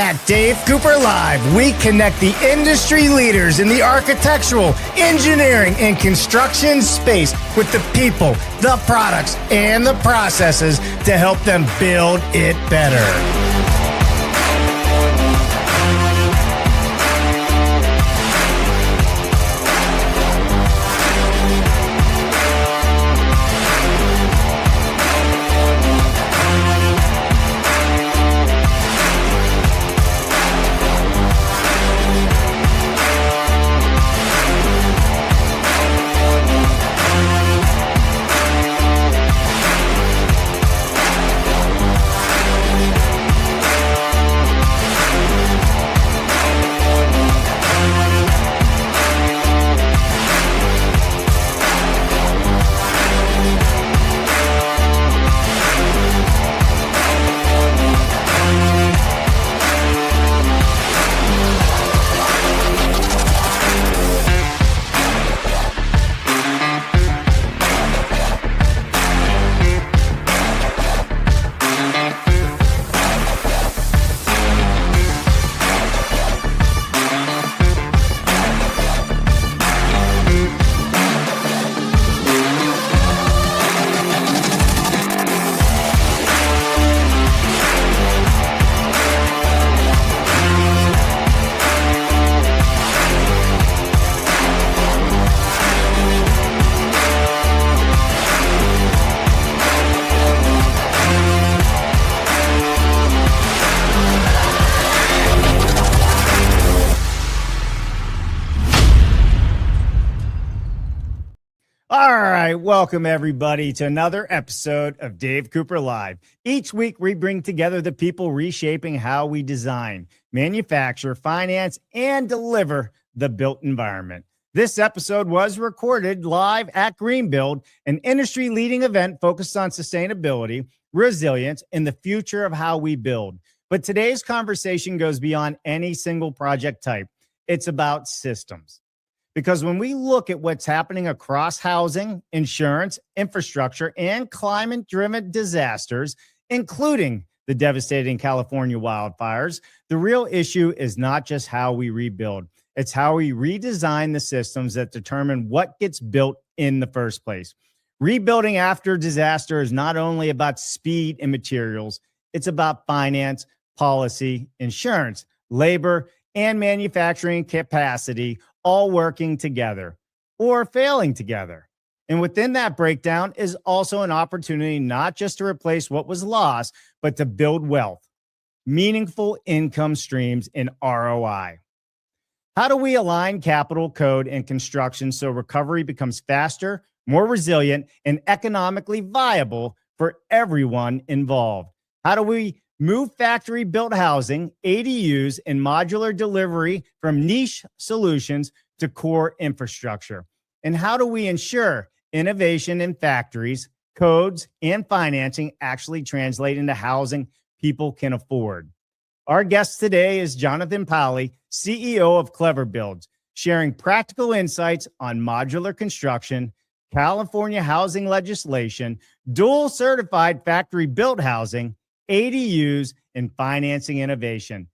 At Dave Cooper Live, we connect the industry leaders in the architectural, engineering, and construction space with the people, the products, and the processes to help them build it better. Welcome everybody to another episode of Dave Cooper Live. Each week we bring together the people reshaping how we design, manufacture, finance, and deliver the built environment. This episode was recorded live at Greenbuild, an industry-leading event focused on sustainability, resilience, and the future of how we build. But today's conversation goes beyond any single project type. It's about systems. Because when we look at what's happening across housing, insurance, infrastructure, and climate-driven disasters, including the devastating California wildfires, the real issue is not just how we rebuild. It's how we redesign the systems that determine what gets built in the first place. Rebuilding after disaster is not only about speed and materials, it's about finance, policy, insurance, labor, and manufacturing capacity, all working together or failing together. And within that breakdown is also an opportunity not just to replace what was lost, but to build wealth, meaningful income streams, and ROI. How do we align capital, code, and construction so recovery becomes faster, more resilient, and economically viable for everyone involved? How do we move factory-built housing, ADUs, and modular delivery from niche solutions to core infrastructure? And how do we ensure innovation in factories, codes, and financing actually translate into housing people can afford? Our guest today is Jonathan Palley, CEO of Clever Builds, sharing practical insights on modular construction, California housing legislation, dual certified factory-built housing, ADUs, and financing innovation.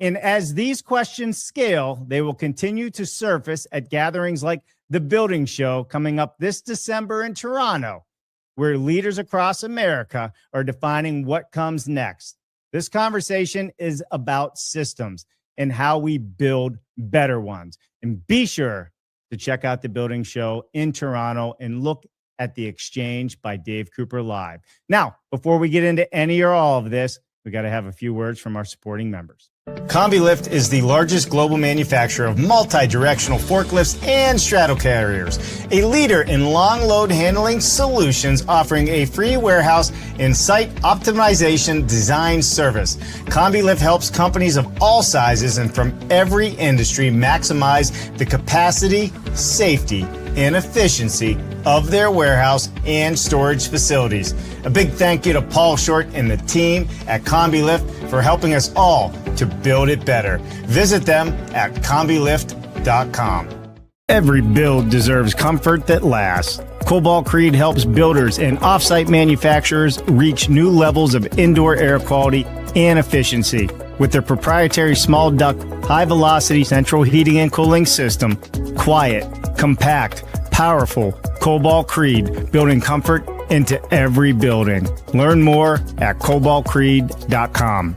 And as these questions scale, they will continue to surface at gatherings like the Building Show coming up this December in Toronto, where leaders across America are defining what comes next. This conversation is about systems and how we build better ones. And be sure to check out the Building Show in Toronto and look at the Exchange by Dave Cooper Live. Now, before we get into any or all of this, we got to have a few words from our supporting members. CombiLift is the largest global manufacturer of multi-directional forklifts and straddle carriers, a leader in long load handling solutions, offering a free warehouse and site optimization design service. CombiLift helps companies of all sizes and from every industry maximize the capacity, safety, and efficiency of their warehouse and storage facilities. A big thank you to Paul Short and the team at CombiLift for helping us all to build it better. Visit them at combilift.com. Every build deserves comfort that lasts. Cobalt Creed helps builders and offsite manufacturers reach new levels of indoor air quality and efficiency. With their proprietary small duct, high velocity central heating and cooling system, quiet, compact, powerful, Cobalt Creed, building comfort into every building. Learn more at cobaltcreed.com.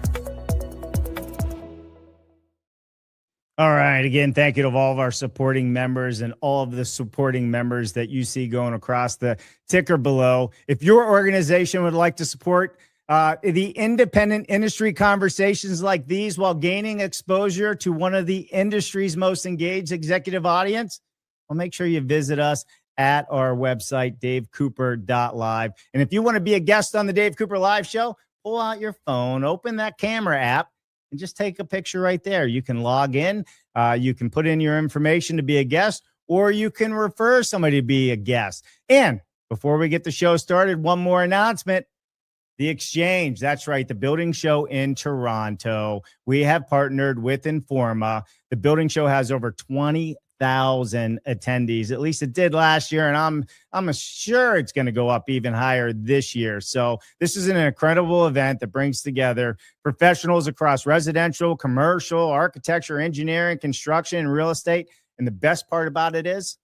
All right. Again, thank you to all of our supporting members and all of the supporting members that you see going across the ticker below. If your organization would like to support the independent industry conversations like these while gaining exposure to one of the industry's most engaged executive audience, well, make sure you visit us at our website, davecooper.live. And if you want to be a guest on the Dave Cooper Live show, pull out your phone, open that camera app, and just take a picture right there. You can log in. You can put in your information to be a guest, or you can refer somebody to be a guest. And before we get the show started, one more announcement. The Exchange, that's right, the building show in Toronto. We have partnered with Informa. The building show has over 20,000 attendees. At least it did last year, and I'm sure it's going to go up even higher this year. So this is an incredible event that brings together professionals across residential, commercial, architecture, engineering, construction, and real estate. And the best part about it is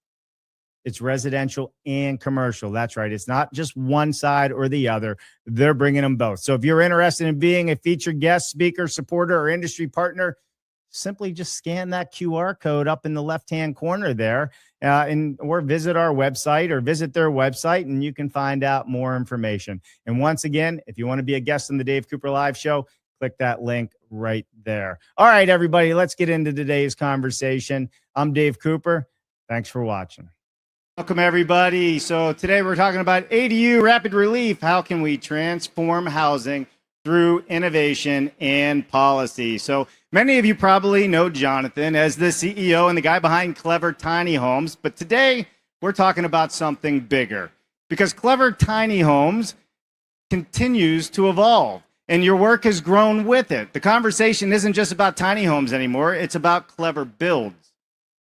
it's residential and commercial. That's right. It's not just one side or the other. They're bringing them both. So if you're interested in being a featured guest, speaker, supporter, or industry partner, simply just scan that QR code up in the left-hand corner there or visit our website or visit their website, and you can find out more information. And once again, if you want to be a guest on the Dave Cooper Live show, click that link right there. All right, everybody, let's get into today's conversation. I'm Dave Cooper. Thanks for watching. Welcome, everybody. So today we're talking about ADU Rapid Relief. How can we transform housing through innovation and policy? So many of you probably know Jonathan as the CEO and the guy behind Clever Tiny Homes. But today we're talking about something bigger because Clever Tiny Homes continues to evolve and your work has grown with it. The conversation isn't just about tiny homes anymore. It's about Clever Builds,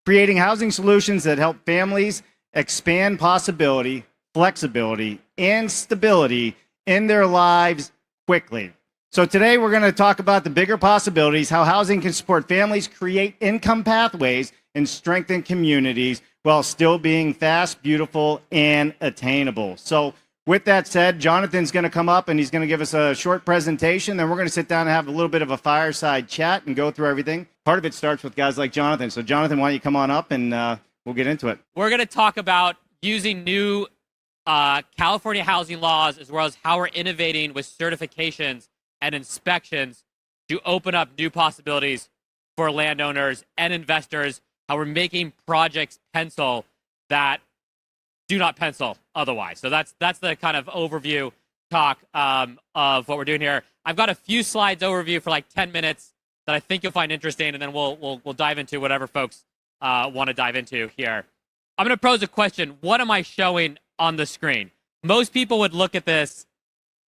creating housing solutions that help families expand possibility, flexibility, and stability in their lives quickly. So today we're going to talk about the bigger possibilities, how housing can support families, create income pathways, and strengthen communities while still being fast, beautiful, and attainable. So with that said, Jonathan's going to come up and he's going to give us a short presentation. Then we're going to sit down and have a little bit of a fireside chat and go through everything. Part of it starts with guys like Jonathan. So Jonathan, why don't you come on up and we'll get into it. We're going to talk about using new California housing laws as well as how we're innovating with certifications and inspections to open up new possibilities for landowners and investors, how we're making projects pencil that do not pencil otherwise. So that's the kind of overview talk of what we're doing here. I've got a few slides overview for like 10 minutes that I think you'll find interesting, and then we'll dive into whatever folks want to dive into here. I'm going to pose a question. What am I showing on the screen? Most people would look at this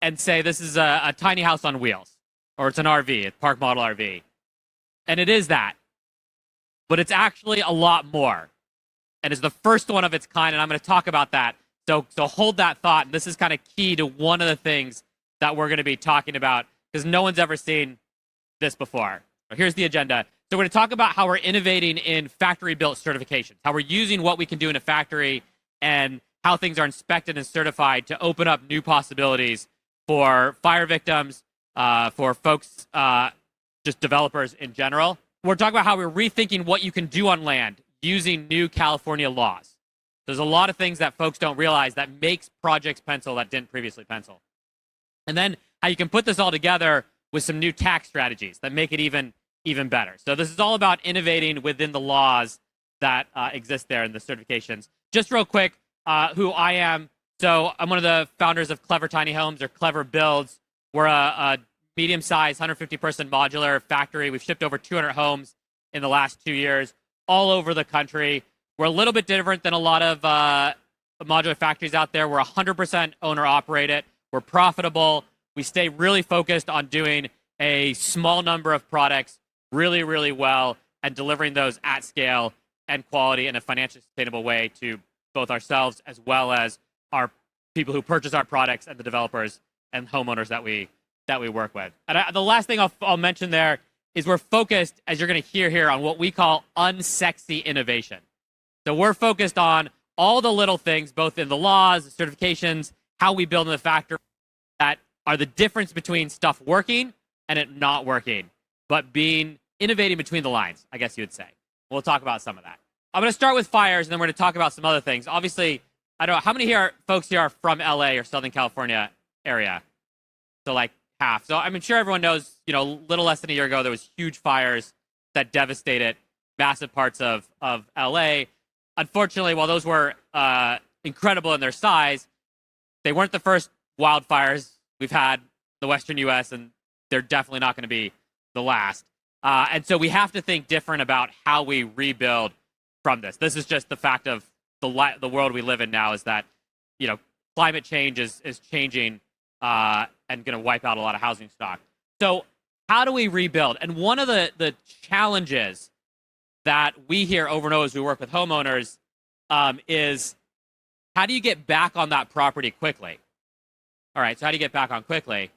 and say this is a tiny house on wheels, or it's an RV, a park model RV. And it is that. But it's actually a lot more. And it's the first one of its kind, and I'm going to talk about that. So hold that thought. And this is kind of key to one of the things that we're going to be talking about, because no one's ever seen this before. Here's the agenda. So we're going to talk about how we're innovating in factory-built certifications, how we're using what we can do in a factory and how things are inspected and certified to open up new possibilities for fire victims, for folks, just developers in general. We're talking about how we're rethinking what you can do on land using new California laws. There's a lot of things that folks don't realize that makes projects pencil that didn't previously pencil. And then how you can put this all together with some new tax strategies that make it even better. So this is all about innovating within the laws that exist there in the certifications. Just real quick, who I am. So I'm one of the founders of Clever Tiny Homes, or Clever Builds. We're a medium-sized 150-person modular factory. We've shipped over 200 homes in the last 2 years all over the country. We're a little bit different than a lot of modular factories out there. We're 100% owner-operated. We're profitable. We stay really focused on doing a small number of products really, really well and delivering those at scale and quality in a financially sustainable way to both ourselves as well as our people who purchase our products and the developers and homeowners that we work with. And the last thing I'll mention there is we're focused, as you're going to hear here, on what we call unsexy innovation. So we're focused on all the little things, both in the laws, the certifications, how we build in the factory, that are the difference between stuff working and it not working, but being innovating between the lines, I guess you would say. We'll talk about some of that. I'm going to start with fires, and then we're going to talk about some other things. Obviously, I don't know, how many folks here are from LA or Southern California area? So like half. So I'm sure everyone knows, a little less than a year ago, there was huge fires that devastated massive parts of LA. Unfortunately, while those were incredible in their size, they weren't the first wildfires we've had in the Western U.S., and they're definitely not going to be the last. And so we have to think different about how we rebuild from this. This is just the fact of the world we live in now, is that, climate change is changing and going to wipe out a lot of housing stock. So how do we rebuild? And one of the challenges that we hear over and over as we work with homeowners is, how do you get back on that property quickly? All right, so how do you get back on quickly?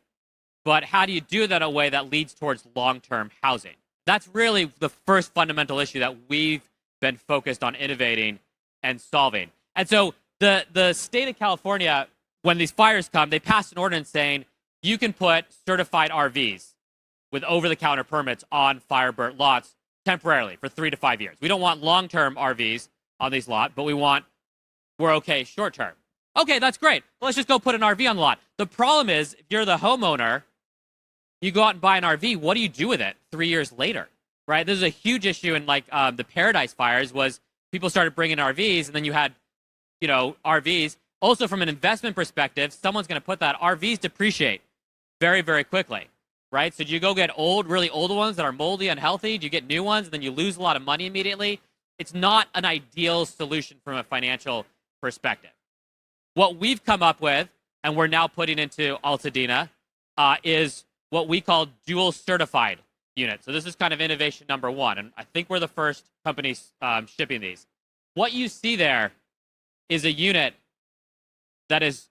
But how do you do that in a way that leads towards long-term housing? That's really the first fundamental issue that we've been focused on innovating and solving. And so the state of California, when these fires come, they passed an ordinance saying you can put certified RVs with over-the-counter permits on fire-burnt lots temporarily for 3 to 5 years. We don't want long-term RVs on these lots, but we're okay short-term. Okay, that's great. Well, let's just go put an RV on the lot. The problem is, if you're the homeowner, you go out and buy an RV, what do you do with it 3 years later, right? This is a huge issue in the Paradise fires, was people started bringing RVs, and then you had, RVs. Also, from an investment perspective, someone's going to put that. RVs depreciate very, very quickly, right? So do you go get really old ones that are moldy, unhealthy? Do you get new ones, and then you lose a lot of money immediately? It's not an ideal solution from a financial perspective. What we've come up with, and we're now putting into Altadena, is what we call dual certified units. So this is kind of innovation number one, and I think we're the first companies shipping these. What you see there is a unit that is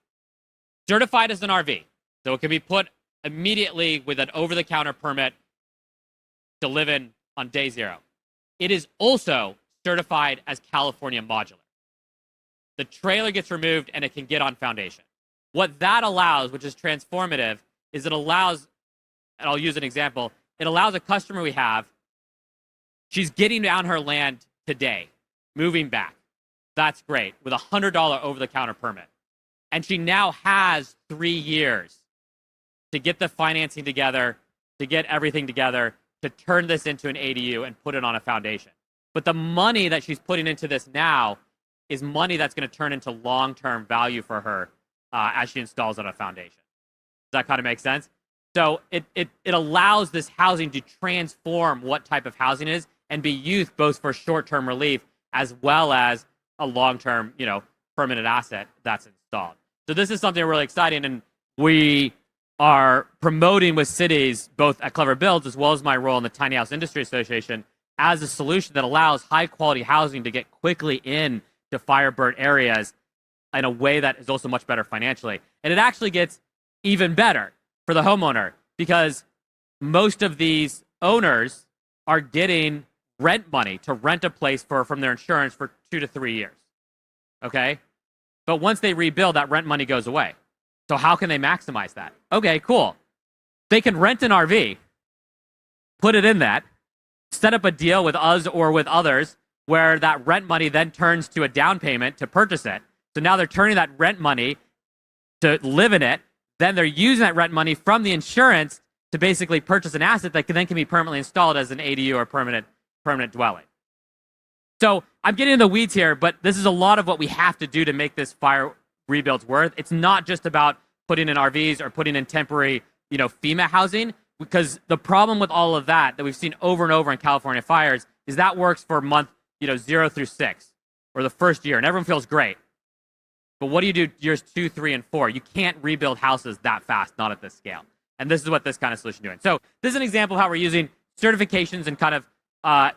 certified as an RV. So it can be put immediately with an over-the-counter permit to live in on day zero. It is also certified as California Modular. The trailer gets removed and it can get on foundation. What that allows, which is transformative, is it allows, and I'll use an example, it allows a customer we have, she's getting down her land today, moving back. That's great, with a $100 over-the-counter permit. And she now has 3 years to get the financing together, to get everything together, to turn this into an ADU and put it on a foundation. But the money that she's putting into this now is money that's going to turn into long-term value for her as she installs it on a foundation. Does that kind of make sense? So it allows this housing to transform what type of housing it is and be used both for short-term relief as well as a long-term, permanent asset that's installed. So this is something really exciting, and we are promoting with cities, both at Clever Builds as well as my role in the Tiny House Industry Association, as a solution that allows high-quality housing to get quickly in to fire-burnt areas in a way that is also much better financially. And it actually gets even better for the homeowner, because most of these owners are getting rent money to rent a place from their insurance for 2 to 3 years. Okay? But once they rebuild, that rent money goes away. So how can they maximize that? Okay, cool. They can rent an RV, put it in that, set up a deal with us or with others where that rent money then turns to a down payment to purchase it. So now they're turning that rent money to live in it. Then they're using that rent money from the insurance to basically purchase an asset that can be permanently installed as an ADU or permanent dwelling. So I'm getting in the weeds here, but this is a lot of what we have to do to make this fire rebuilds worth. It's not just about putting in RVs or putting in temporary, FEMA housing, because the problem with all of that we've seen over and over in California fires is that works for month, 0 through 6, or the first year, and everyone feels great. But what do you do years 2, 3, and 4? You can't rebuild houses that fast, not at this scale. And this is what this kind of solution is doing. So this is an example of how we're using certifications and kind of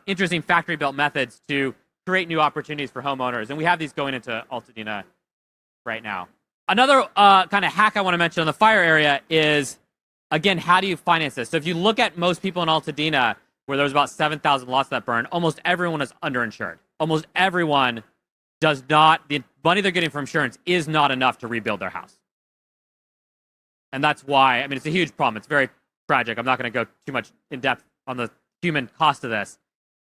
interesting factory-built methods to create new opportunities for homeowners. And we have these going into Altadena right now. Another kind of hack I want to mention on the fire area is, again, how do you finance this? So if you look at most people in Altadena, where there was about 7,000 lots that burned, almost everyone is underinsured. Almost everyone does not, the money they're getting from insurance is not enough to rebuild their house. And that's why, I mean, it's a huge problem. It's very tragic. I'm not going to go too much in depth on the human cost of this.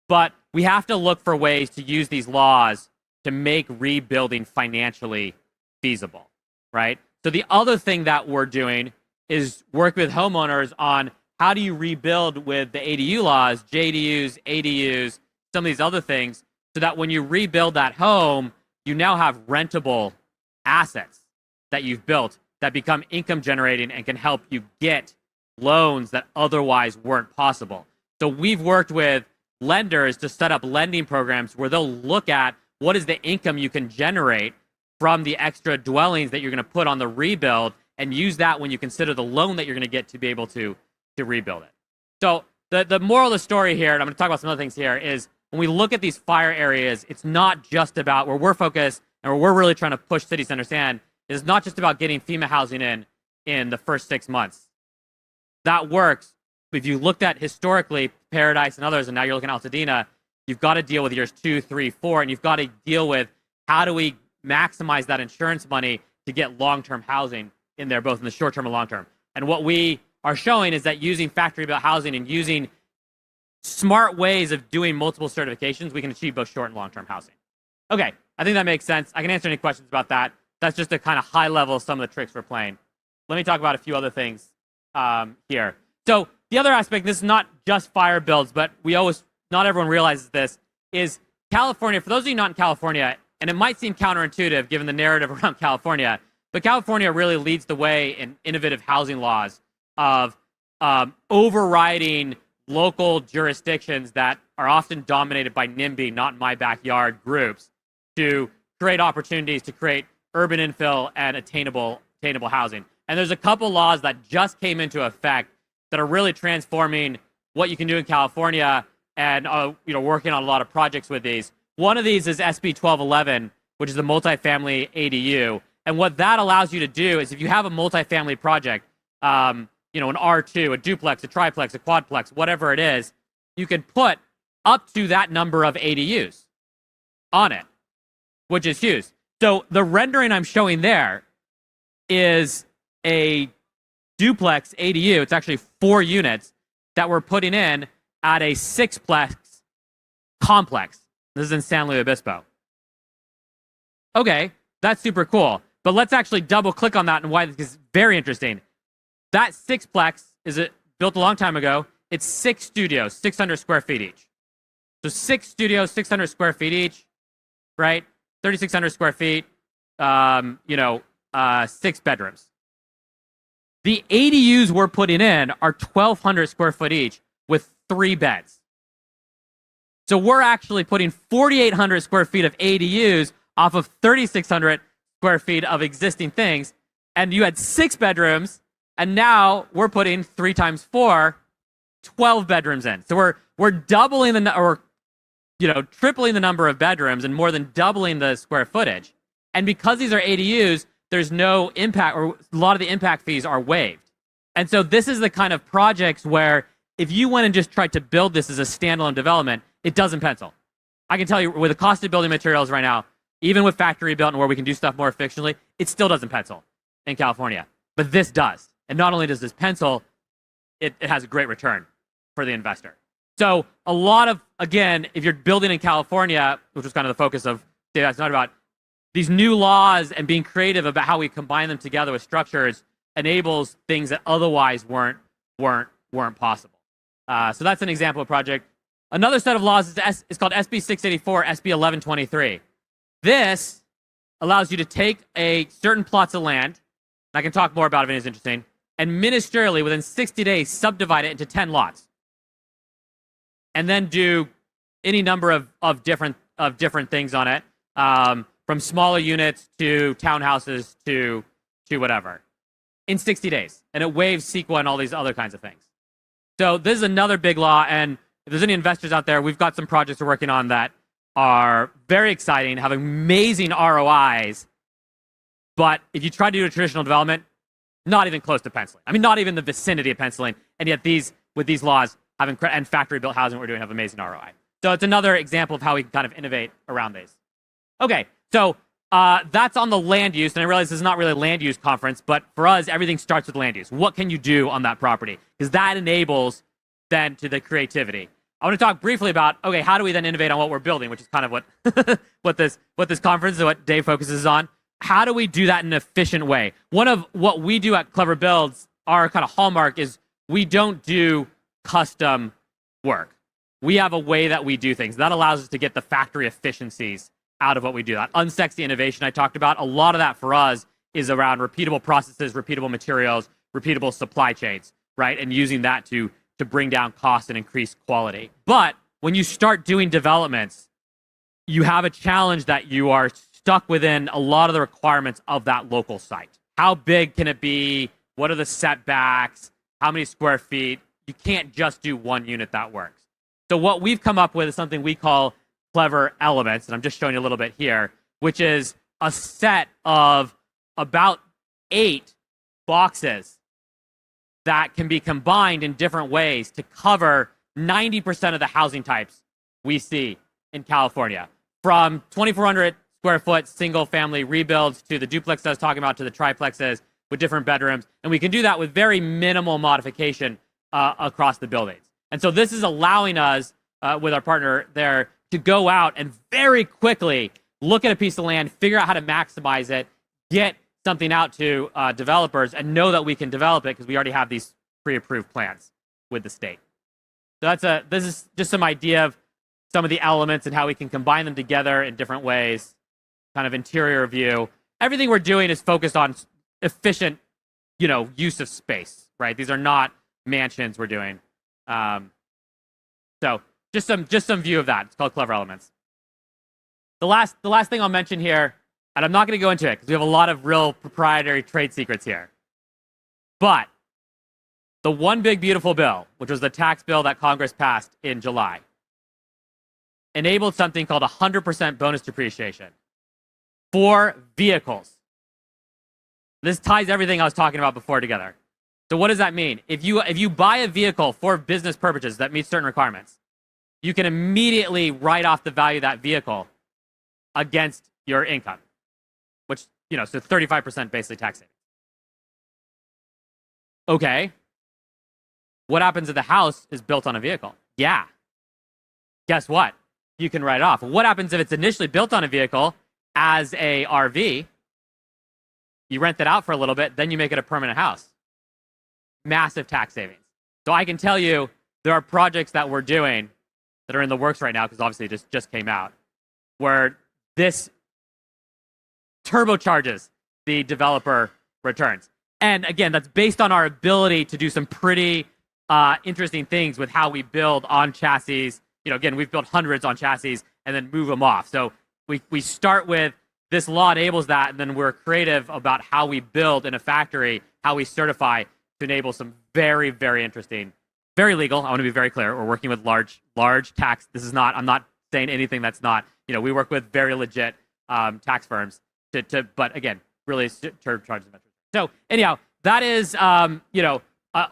But we have to look for ways to use these laws to make rebuilding financially feasible, right? So the other thing that we're doing is work with homeowners on how do you rebuild with the ADU laws, JDUs, ADUs, some of these other things, so that when you rebuild that home, you now have rentable assets that you've built that become income generating and can help you get loans that otherwise weren't possible. So we've worked with lenders to set up lending programs where they'll look at what is the income you can generate from the extra dwellings that you're going to put on the rebuild and use that when you consider the loan that you're going to get to be able to rebuild it. So the moral of the story here, and I'm going to talk about some other things here, is when we look at these fire areas, it's not just about where we're focused and where we're really trying to push cities to understand, it's not just about getting FEMA housing in the first 6 months. That works. If you looked at historically Paradise and others, and now you're looking at Altadena, you've got to deal with years 2, 3, 4, and you've got to deal with how do we maximize that insurance money to get long-term housing in there, both in the short term and long term. And what we are showing is that using factory-built housing and using smart ways of doing multiple certifications, we can achieve both short and long-term housing. Okay, I think that makes sense. I can answer any questions about that. That's just a kind of high level, some of the tricks we're playing. Let me talk about a few other things here. So the other aspect, this is not just fire builds, but not everyone realizes this, is California, for those of you not in California, and it might seem counterintuitive given the narrative around California, but California really leads the way in innovative housing laws of overriding local jurisdictions that are often dominated by NIMBY, not in my backyard groups, to create opportunities to create urban infill and attainable housing. And there's a couple laws that just came into effect that are really transforming what you can do in California, and working on a lot of projects with these. One of these is SB 1211, which is the multifamily ADU. And what that allows you to do is if you have a multifamily project, an R2, a duplex, a triplex, a quadplex, whatever it is, you can put up to that number of ADUs on it, which is huge. So the rendering I'm showing there is a duplex ADU. It's actually 4 units that we're putting in at a 6-plex complex. This is in San Luis Obispo. Okay, that's super cool. But let's actually double click on that and why this is very interesting. That 6-plex is built a long time ago. It's 6 studios, 600 square feet each. So 6 studios, 600 square feet each, right? 3,600 square feet, 6 bedrooms. The ADUs we're putting in are 1,200 square foot each with 3 beds. So we're actually putting 4,800 square feet of ADUs off of 3,600 square feet of existing things. And you had 6 bedrooms, and now we're putting 3 times 4, 12 bedrooms in. So we're doubling tripling the number of bedrooms and more than doubling the square footage. And because these are ADUs, there's no impact, or a lot of the impact fees are waived. And so this is the kind of projects where if you went and just tried to build this as a standalone development, it doesn't pencil. I can tell you with the cost of building materials right now, even with factory built and where we can do stuff more efficiently, it still doesn't pencil in California. But this does. And not only does this pencil, it has a great return for the investor. So a lot of, again, if you're building in California, which was kind of the focus of today, it's not about these new laws and being creative about how we combine them together with structures enables things that otherwise weren't possible. So that's an example of a project. Another set of laws is called SB 684, SB 1123. This allows you to take a certain plots of land, I can talk more about it if it's interesting, and ministerially within 60 days subdivide it into 10 lots. And then do any number of different things on it, from smaller units to townhouses to whatever, in 60 days. And it waives CEQA and all these other kinds of things. So this is another big law, and if there's any investors out there, we've got some projects we're working on that are very exciting, have amazing ROIs, but if you try to do a traditional development, not even close to penciling. I mean, not even the vicinity of penciling, and yet with these laws and factory built housing we're doing have amazing ROI. So it's another example of how we can kind of innovate around these. Okay, so that's on the land use, and I realize this is not really a land use conference, but for us, everything starts with land use. What can you do on that property? Because that enables then to the creativity. I want to talk briefly about, okay, how do we then innovate on what we're building, which is kind of what this conference is, what Dave focuses on. How do we do that in an efficient way? One of what we do at Clever Builds, our kind of hallmark is we don't do custom work. We have a way that we do things. That allows us to get the factory efficiencies out of what we do. That unsexy innovation I talked about, a lot of that for us is around repeatable processes, repeatable materials, repeatable supply chains, right? And using that to bring down cost and increase quality. But when you start doing developments, you have a challenge that you are stuck within a lot of the requirements of that local site. How big can it be? What are the setbacks? How many square feet? You can't just do one unit that works. So what we've come up with is something we call Clever Elements, and I'm just showing you a little bit here, which is a set of about 8 boxes that can be combined in different ways to cover 90% of the housing types we see in California. From 2,400 square foot single family rebuilds to the duplex I was talking about to the triplexes with different bedrooms. And we can do that with very minimal modification across the buildings. And so this is allowing us, with our partner there, to go out and very quickly look at a piece of land, figure out how to maximize it, get something out to developers, and know that we can develop it because we already have these pre-approved plans with the state. So this is just some idea of some of the elements and how we can combine them together in different ways, kind of interior view. Everything we're doing is focused on efficient, use of space, right? These are not mansions we're doing. So just some view of that. It's called Clever Elements. The last thing I'll mention here, and I'm not going to go into it because we have a lot of real proprietary trade secrets here. But the One Big Beautiful Bill, which was the tax bill that Congress passed in July, enabled something called 100% bonus depreciation for vehicles. This ties everything I was talking about before together. So what does that mean? If you buy a vehicle for business purposes that meets certain requirements, you can immediately write off the value of that vehicle against your income, which, so 35% basically tax savings. Okay. What happens if the house is built on a vehicle? Yeah. Guess what? You can write it off. What happens if it's initially built on a vehicle as a RV? You rent it out for a little bit, then you make it a permanent house. Massive tax savings. So I can tell you there are projects that we're doing that are in the works right now, because obviously it just came out, where this turbocharges the developer returns. And again, that's based on our ability to do some pretty interesting things with how we build on chassis. Again, we've built hundreds on chassis and then move them off. So we start with this law enables that, and then we're creative about how we build in a factory, how we certify to enable some very, very interesting, very legal. I want to be very clear. We're working with large tax. I'm not saying anything that's not, we work with very legit tax firms but again, really turbocharge the metrics. So anyhow, that is, an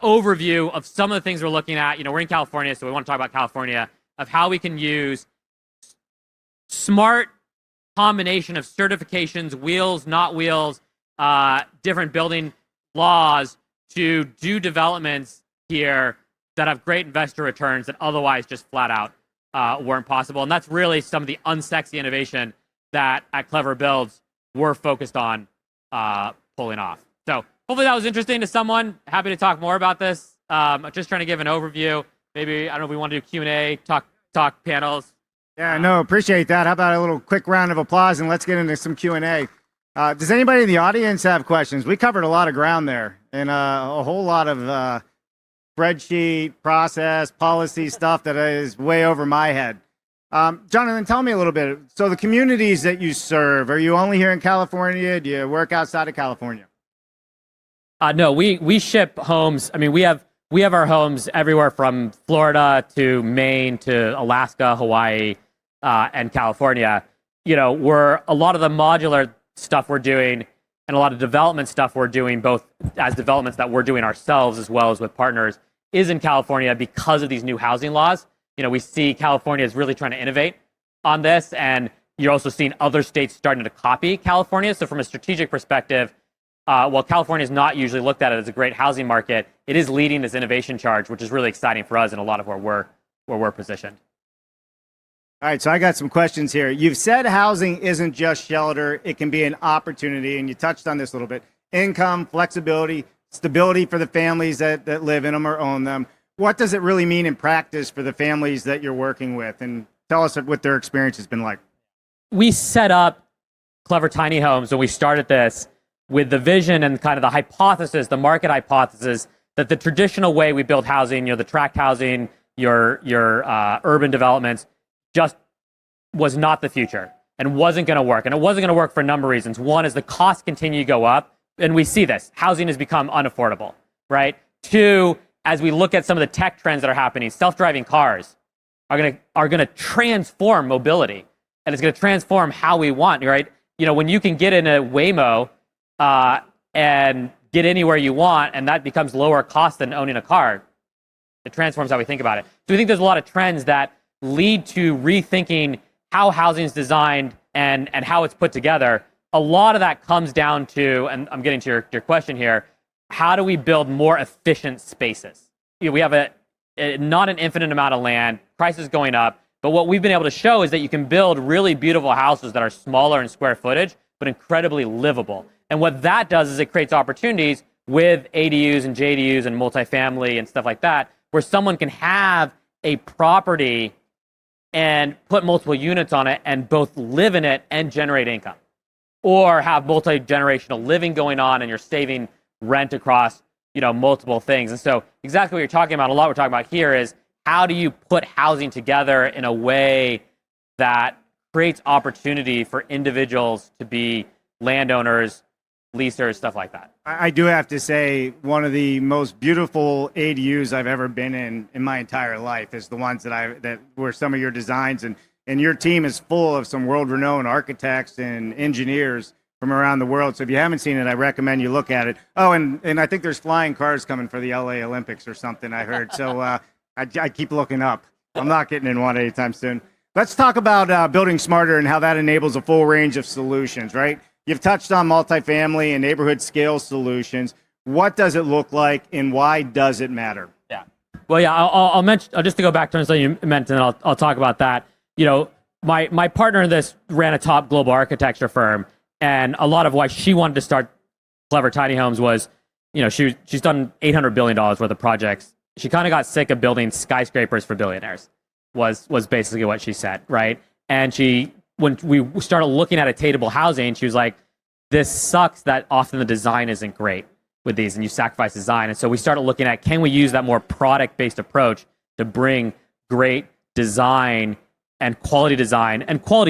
overview of some of the things we're looking at. We're in California, so we want to talk about California, of how we can use smart combination of certifications, wheels, not wheels, different building laws to do developments here that have great investor returns that otherwise just flat out weren't possible. And that's really some of the unsexy innovation that at Clever Builds we're focused on pulling off. So hopefully that was interesting to someone. Happy to talk more about this. I'm just trying to give an overview. Maybe, I don't know if we want to do Q&A, talk panels. Yeah, no, appreciate that. How about a little quick round of applause, and let's get into some Q&A. Does anybody in the audience have questions? We covered a lot of ground there, and a whole lot of spreadsheet, process, policy stuff that is way over my head. Jonathan, tell me a little bit. So the communities that you serve, are you only here in California? Do you work outside of California? No, we ship homes. I mean, we have our homes everywhere from Florida to Maine to Alaska, Hawaii, and California. We're a lot of the modular stuff we're doing and a lot of development stuff we're doing, both as developments that we're doing ourselves as well as with partners, is in California because of these new housing laws. We see California is really trying to innovate on this, and you're also seeing other states starting to copy California. So from a strategic perspective, while California is not usually looked at as a great housing market, it is leading this innovation charge, which is really exciting for us and a lot of where we're positioned. All right, so I got some questions here. You've said housing isn't just shelter, it can be an opportunity, and you touched on this a little bit. Income, flexibility, stability for the families that live in them or own them. What does it really mean in practice for the families that you're working with? And tell us what their experience has been like. We set up Clever Tiny Homes when we started this with the vision and kind of the hypothesis, the market hypothesis, that the traditional way we build housing, the tract housing, your urban developments, just was not the future and wasn't going to work. And it wasn't going to work for a number of reasons. One is the costs continue to go up, and we see this. Housing has become unaffordable, right? Two, as we look at some of the tech trends that are happening, self-driving cars are going to transform mobility, and it's going to transform how we want, right? When you can get in a Waymo and get anywhere you want, and that becomes lower cost than owning a car, it transforms how we think about it. So we think there's a lot of trends that lead to rethinking how housing is designed and how it's put together. A lot of that comes down to, and I'm getting to your question here, how do we build more efficient spaces? We have not an infinite amount of land, prices going up, but what we've been able to show is that you can build really beautiful houses that are smaller in square footage, but incredibly livable. And what that does is it creates opportunities with ADUs and JDUs and multifamily and stuff like that, where someone can have a property and put multiple units on it and both live in it and generate income, or have multi-generational living going on and you're saving rent across multiple things. And so exactly what you're talking about, a lot we're talking about here is how do you put housing together in a way that creates opportunity for individuals to be landowners, leasers, stuff like that. I do have to say, one of the most beautiful ADUs I've ever been in my entire life is the ones that were some of your designs, and your team is full of some world-renowned architects and engineers from around the world. So if you haven't seen it, I recommend you look at it. Oh, and I think there's flying cars coming for the LA Olympics or something, I heard. So I keep looking up. I'm not getting in one anytime soon. Let's talk about building smarter and how that enables a full range of solutions, right? You've touched on multifamily and neighborhood scale solutions. What does it look like, and why does it matter? Yeah. Well, yeah, I'll mention, just to go back to something you mentioned, and I'll talk about that. My partner in this ran a top global architecture firm, and a lot of why she wanted to start Clever Tiny Homes was, she's done $800 billion worth of projects. She kind of got sick of building skyscrapers for billionaires, was basically what she said, right? And when we started looking at attainable housing, she was like, this sucks that often the design isn't great with these and you sacrifice design. And so we started looking at, can we use that more product-based approach to bring great design and quality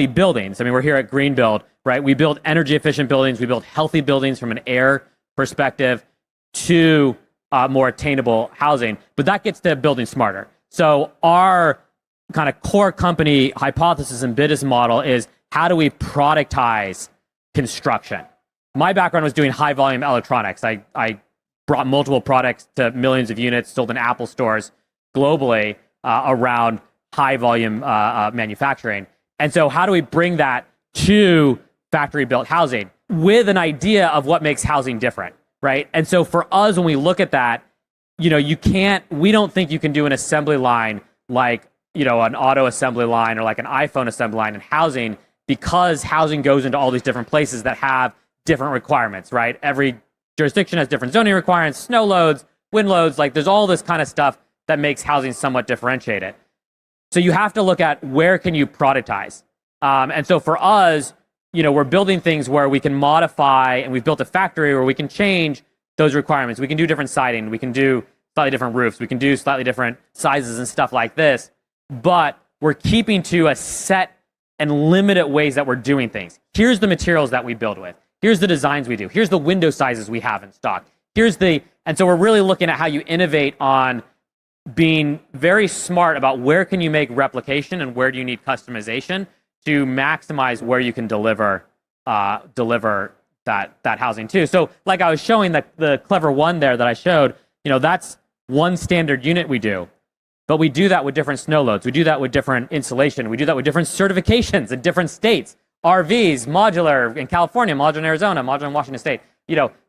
buildings? I mean, we're here at Greenbuild, right? We build energy efficient buildings. We build healthy buildings from an air perspective to more attainable housing, but that gets to building smarter. So our kind of core company hypothesis and business model is, how do we productize construction? My background was doing high volume electronics. I brought multiple products to millions of units, sold in Apple stores globally around high volume manufacturing. And so how do we bring that to factory built housing with an idea of what makes housing different, right? And so for us, when we look at that, we don't think you can do an assembly line like an auto assembly line or like an iPhone assembly line in housing, because housing goes into all these different places that have different requirements, right? Every jurisdiction has different zoning requirements, snow loads, wind loads, like there's all this kind of stuff that makes housing somewhat differentiated. So you have to look at where can you productize. And so for us, we're building things where we can modify, and we've built a factory where we can change those requirements. We can do different siding, we can do slightly different roofs, we can do slightly different sizes and stuff like this. But we're keeping to a set and limited ways that we're doing things. Here's the materials that we build with. Here's the designs we do. Here's the window sizes we have in stock. And so we're really looking at how you innovate on being very smart about where can you make replication and where do you need customization to maximize where you can deliver that housing too. So like I was showing the Clever one there that I showed, that's one standard unit we do. But we do that with different snow loads. We do that with different insulation. We do that with different certifications in different states. RVs, modular in California, modular in Arizona, modular in Washington State.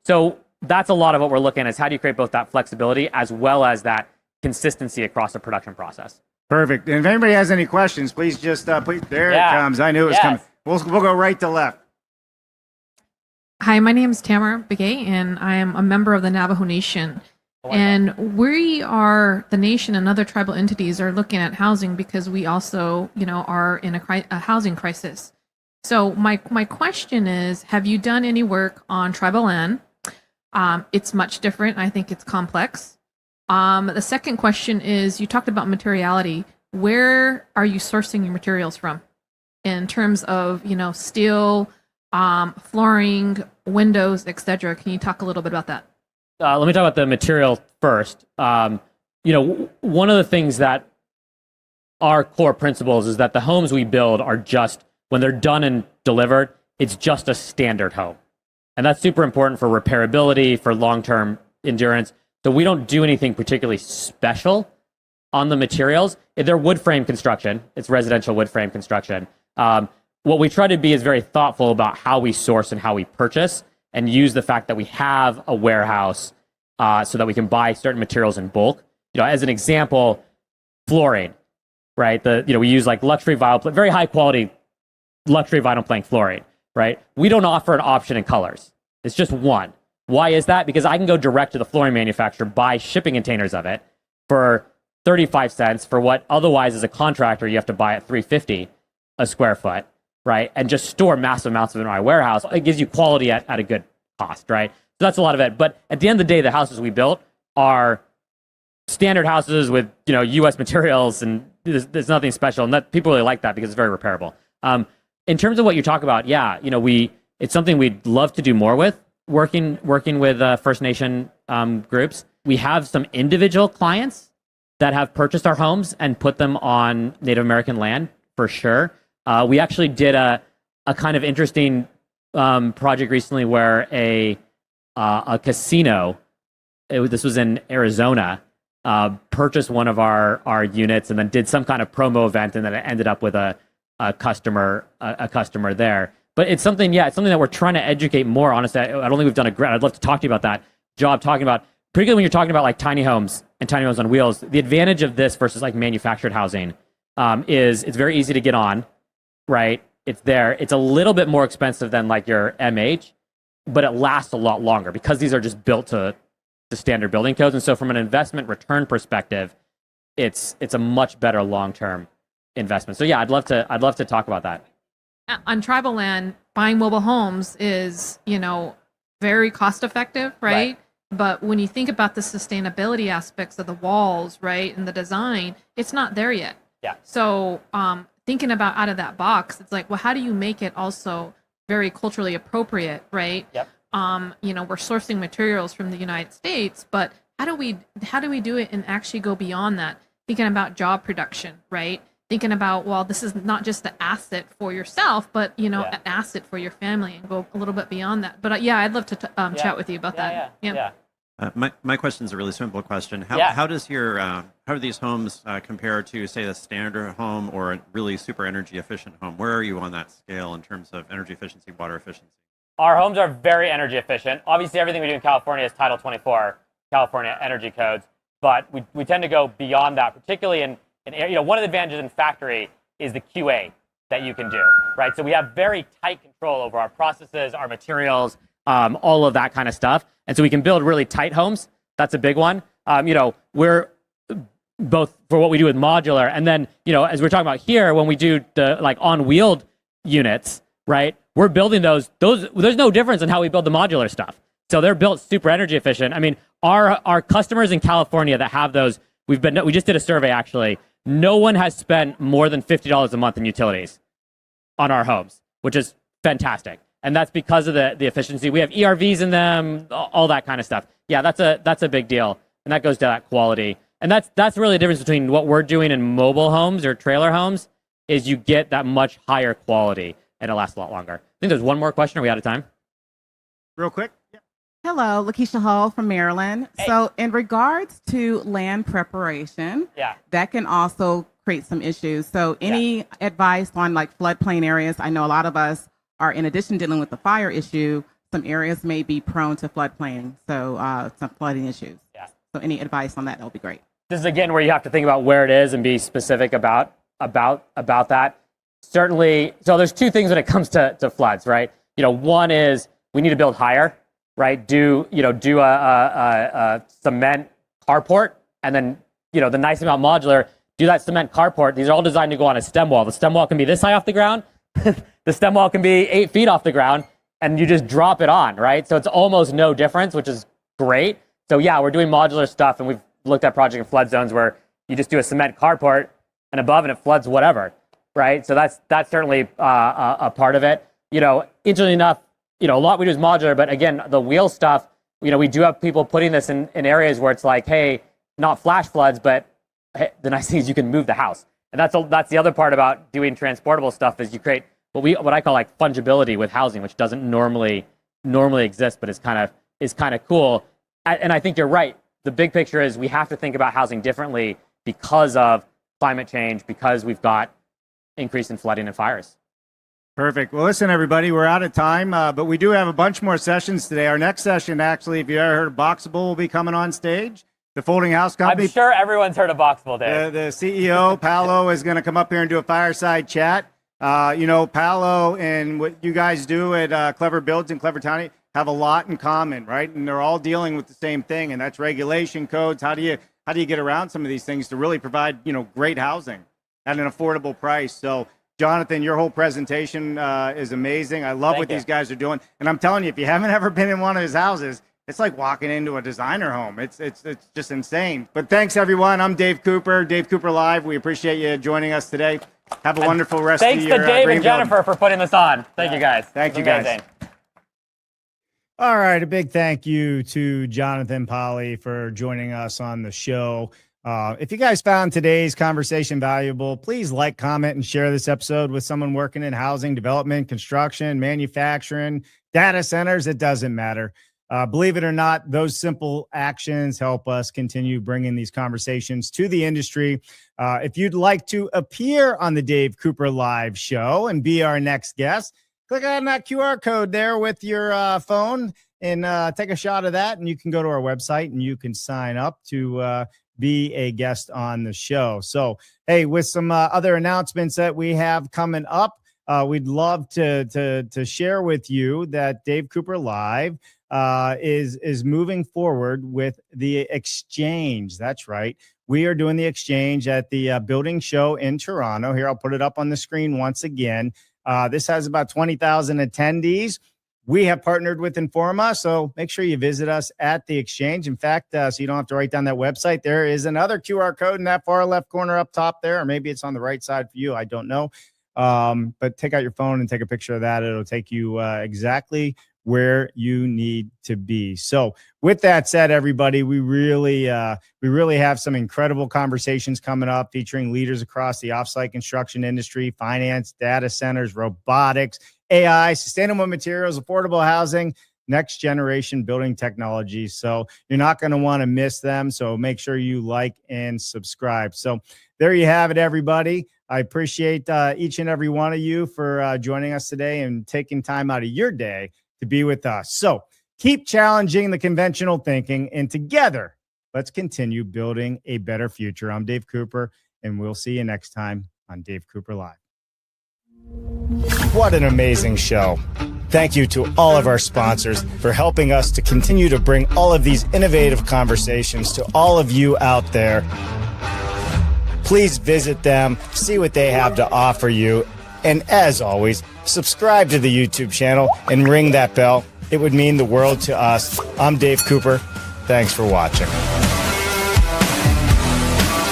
So that's a lot of what we're looking at, is how do you create both that flexibility as well as that consistency across the production process. Perfect. And if anybody has any questions, please just please. There it comes. I knew it was coming. We'll go right to left. Hi, my name is Tamara Begay, and I am a member of the Navajo Nation. And we are, the nation and other tribal entities are looking at housing because we also, are in a housing crisis. So my question is, have you done any work on tribal land? It's much different. I think it's complex. The second question is, you talked about materiality. Where are you sourcing your materials from in terms of, steel, flooring, windows, etc.? Can you talk a little bit about that? Let me talk about the material first. One of the things that our core principles is that the homes we build are just, when they're done and delivered, it's just a standard home. And that's super important for repairability, for long-term endurance. So we don't do anything particularly special on the materials. They're wood frame construction. It's residential wood frame construction. What we try to be is very thoughtful about how we source and how we purchase, and use the fact that we have a warehouse so that we can buy certain materials in bulk. As an example, flooring, right? We use like luxury vinyl, very high quality luxury vinyl plank flooring, right? We don't offer an option in colors. It's just one. Why is that? Because I can go direct to the flooring manufacturer, buy shipping containers of it for 35 cents for what otherwise as a contractor you have to buy at $3.50 a square foot, right? And just store massive amounts of it in my warehouse. It gives you quality at a good cost, right? So that's a lot of it. But at the end of the day, the houses we built are standard houses with, U.S. materials, and there's nothing special. And that people really like that because it's very repairable. In terms of what you talk about, it's something we'd love to do more with, working with First Nation groups. We have some individual clients that have purchased our homes and put them on Native American land, for sure. We actually did a kind of interesting project recently where a casino, this was in Arizona, purchased one of our units and then did some kind of promo event, and then it ended up with a customer there. But it's something that we're trying to educate more. Honestly, I don't think we've done a great. I'd love to talk to you about that job, talking about, particularly when you're talking about like tiny homes and tiny homes on wheels. The advantage of this versus like manufactured housing is it's very easy to get on, right? It's there. It's a little bit more expensive than like your MH, but it lasts a lot longer because these are just built to standard building codes. And so from an investment return perspective, it's a much better long-term investment. So yeah, I'd love to talk about that. On tribal land, buying mobile homes is, very cost effective, right? But when you think about the sustainability aspects of the walls, right, and the design, it's not there yet. Yeah. So thinking about out of that box, it's like, well, how do you make it also very culturally appropriate, right? Yep. We're sourcing materials from the United States, but how do we do it and actually go beyond that? Thinking about job production, right? Thinking about, well, this is not just an asset for yourself, but an asset for your family, and go a little bit beyond that. But I'd love to chat with you about that. Yeah. My question is a really simple question. How do these homes compare to, say, a standard home or a really super energy efficient home? Where are you on that scale in terms of energy efficiency, water efficiency? Our homes are very energy efficient. Obviously, everything we do in California is Title 24, California energy codes, but we tend to go beyond that, particularly in one of the advantages in factory is the QA that you can do, right? So we have very tight control over our processes, our materials, all of that kind of stuff. And so we can build really tight homes. That's a big one. We're both for what we do with modular, and then, as we're talking about here, when we do the like on-wheeled units, right? We're building those. There's no difference in how we build the modular stuff. So they're built super energy efficient. I mean, our customers in California that have those, we just did a survey actually. No one has spent more than $50 a month in utilities on our homes, which is fantastic. And that's because of the efficiency. We have ERVs in them, all that kind of stuff. Yeah, that's a big deal. And that goes to that quality. And that's really the difference between what we're doing in mobile homes or trailer homes, is you get that much higher quality and it lasts a lot longer. I think there's one more question. Are we out of time? Real quick. Yeah. Hello, Lakeisha Hall from Maryland. Hey. So in regards to land preparation, that can also create some issues. So any advice on like floodplain areas? I know a lot of us are, in addition to dealing with the fire issue, some areas may be prone to floodplain, so some flooding issues. So any advice on that would be great. This is again where you have to think about where it is and be specific about that. Certainly, so there's two things when it comes to floods, right? One is we need to build higher, right? Do a cement carport, and then the nice thing about modular, do that cement carport. These are all designed to go on a stem wall. The stem wall can be this high off the ground. The stem wall can be 8 feet off the ground, and you just drop it on, right? So it's almost no difference, which is great. So yeah, we're doing modular stuff, and we've looked at project in flood zones where you just do a cement carport and above, and it floods whatever, right? So that's certainly a part of it. Interestingly enough, a lot we do is modular, but again, the wheel stuff, we do have people putting this in areas where it's like, hey, not flash floods, but hey, the nice thing is you can move the house. And that's the other part about doing transportable stuff is you create what I call like fungibility with housing, which doesn't normally exist, but is kind of cool. And I think you're right. The big picture is we have to think about housing differently because of climate change, because we've got increase in flooding and fires. Perfect. Well, listen, everybody, we're out of time, but we do have a bunch more sessions today. Our next session, actually, if you ever heard of Boxable, will be coming on stage. The folding house company. I'm sure everyone's heard of Boxable, Dave. The CEO, Paolo, is going to come up here and do a fireside chat. Paolo and what you guys do at Clever Builds and Clever Tiny have a lot in common, right? And they're all dealing with the same thing, and that's regulation codes. How do you get around some of these things to really provide, great housing at an affordable price? So, Jonathan, your whole presentation is amazing. I love what these guys are doing. And I'm telling you, if you haven't ever been in one of his houses, it's like walking into a designer home. It's just insane. But thanks, everyone. I'm Dave Cooper, Dave Cooper Live. We appreciate you joining us today. Have a wonderful rest of your Thanks to Dave and Jennifer for putting this on. Thank you, guys. Thank you, guys. All right, a big thank you to Jonathan Palley for joining us on the show. If you guys found today's conversation valuable, please like, comment, and share this episode with someone working in housing, development, construction, manufacturing, data centers. It doesn't matter. Believe it or not, those simple actions help us continue bringing these conversations to the industry. If you'd like to appear on the Dave Cooper Live show and be our next guest, click on that QR code there with your phone and take a shot of that. And you can go to our website and you can sign up to be a guest on the show. So, hey, with some other announcements that we have coming up, we'd love to share with you that Dave Cooper Live is moving forward with the Exchange. That's right. We are doing the Exchange at the Building Show in Toronto. Here, I'll put it up on the screen once again. This has about 20,000 attendees. We have partnered with Informa, so make sure you visit us at the Exchange. In fact, so you don't have to write down that website, there is another QR code in that far left corner up top there, or maybe it's on the right side for you. I don't know. But take out your phone and take a picture of that. It'll take you exactly where you need to be. So with that said, everybody, we really have some incredible conversations coming up featuring leaders across the offsite construction industry, finance, data centers, robotics, AI, sustainable materials, affordable housing, next generation building technology. So you're not going to want to miss them. So make sure you like and subscribe. So there you have it, everybody. I appreciate each and every one of you for joining us today and taking time out of your day to be with us. So keep challenging the conventional thinking, and together, let's continue building a better future. I'm Dave Cooper, and we'll see you next time on Dave Cooper Live. What an amazing show. Thank you to all of our sponsors for helping us to continue to bring all of these innovative conversations to all of you out there. Please visit them, see what they have to offer you, and as always, subscribe to the YouTube channel and ring that bell. It would mean the world to us. I'm Dave Cooper. Thanks for watching.